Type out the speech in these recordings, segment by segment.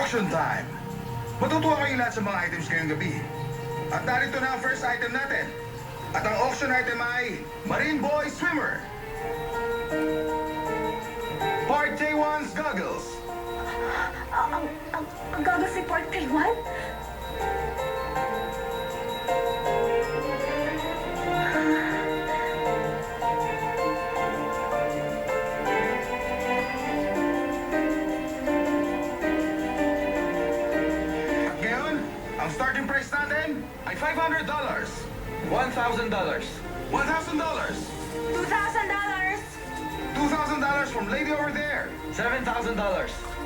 Auction time! Matutuwa kayo lahat sa mga items ngayong gabi. At narito na ang first item natin. At ang auction item ay Marine Boy Swimmer. Part J1's goggles. Ang gagas si Port Taiwan? At ngayon, ang starting price natin ay $500. $1,000. $1,000. $2,000! $2,000 from lady over there. $7,000.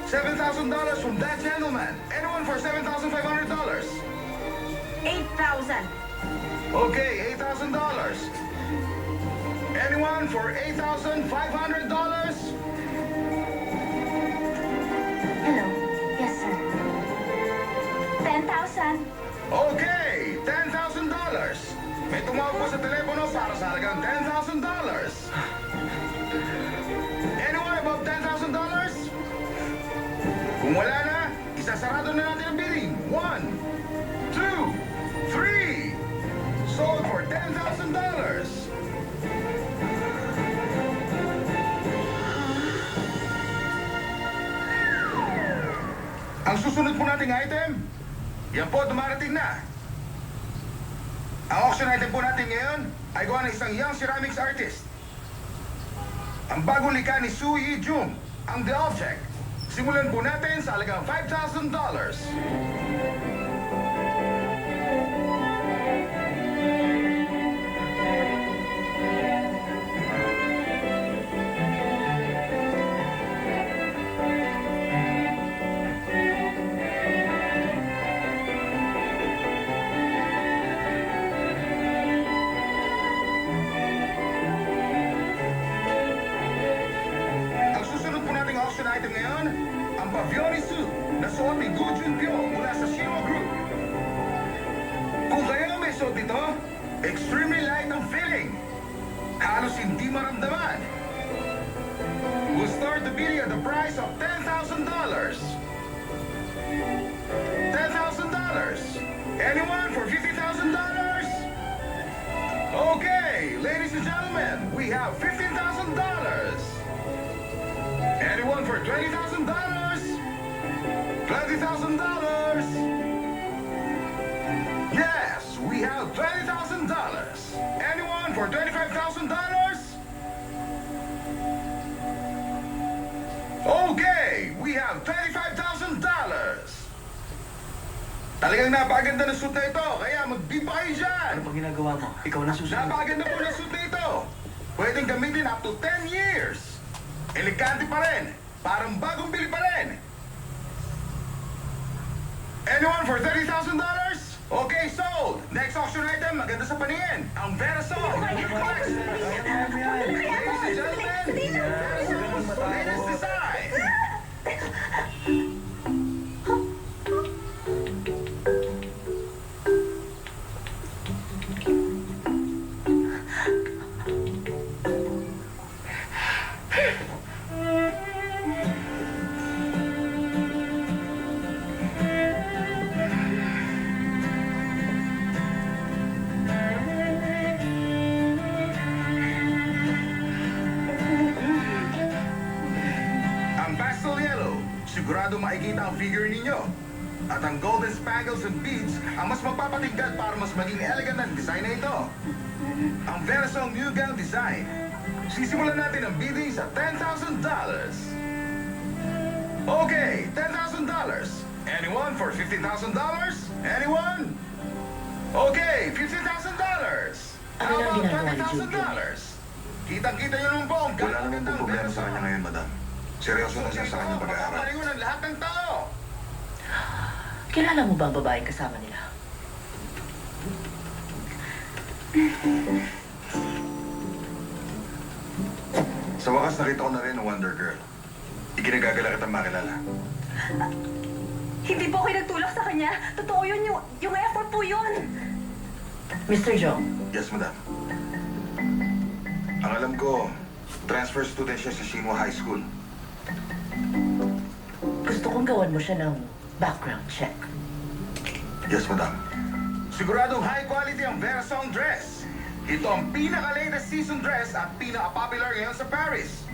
$7,000 from that gentleman. Anyone for $7,500? $8,000! Okay, $8,000. Anyone for $8,500? Hello? Yes, sir. $10,000! Okay, $10,000. May tumawag po sa telepono para sa halagang $10,000. Anyone above $10,000? Kung wala na, isasarado na natin ang bidding. 1, 2, 3. Sold for $10,000. Ang susunod po nating item, yan po, dumarating na. Ang auction item po natin ngayon ay gawa ng isang young ceramics artist. Ang bagong likha ni Su Yi Jung, ang The Object. Simulan po natin sa halagang $5,000. Ang susunod po nating auction item ngayon, ang Pavioni suit na suot ni Gu Junpyo mula sa Shinwa Group. Kung kayo may suot nito, extremely light ang feeling. Halos hindi maramdaman. We'll start the bidding at the price of $10,000. $10,000. Anyone for $50,000? Okay, ladies and gentlemen, we have $15,000. Anyone for $20,000? $20,000. Yes, we have $20,000. Anyone for $25,000? Okay, we have $25,000. Talagang napakaganda ng suit na ito, kaya mag-bid pa kayo dyan. Ano pang ginagawa mo? Ikaw na susunod. Napakaganda po ng suit na ito. Pwedeng gamitin up to 10 years. Elegante pa rin. Parang bagong bili pa rin. Anyone for $30,000? Okay, sold. Next auction item, maganda sa paningin. Ang Verasol. Ladies and gentlemen, Verasol, latest design. Ang pastel yellow, sigurado makikita ang figure ninyo. At ang golden spangles and beads ang mas magpapatingkad para mas maging elegant ang design na ito. Ang Verasol New Gown Design. Sisimulan natin ang bidding sa $10,000. Okay, $10,000. Anyone for $50,000? Anyone? Okay, $50,000. How Ano about ang ginagawa ni $20,000? Kitang-kita niyo naman po ang Wala naman po problema sa kanya ngayon, madam. Seryoso na siya sa kanyang pag-aaral. Pagkakalingon ng lahat ng tao. Kilala mo ba ang babaeng kasama nila? Sa wakas, nakita ko na rin ang Wonder Girl. Ikinagagala kitang makilala. Hindi po kayo nagtulak sa kanya. Totoo yun, yung effort po yun. Mr. Jong, Yes, madam. Ang alam ko, transfer student siya sa Shinwa High School. gusto kong gawan mo siya ng Background check. Yes, madam. Siguradong high quality ang Versong dress. Ito ang pinaka-latest season dress at pinaka-popular ngayon sa Paris.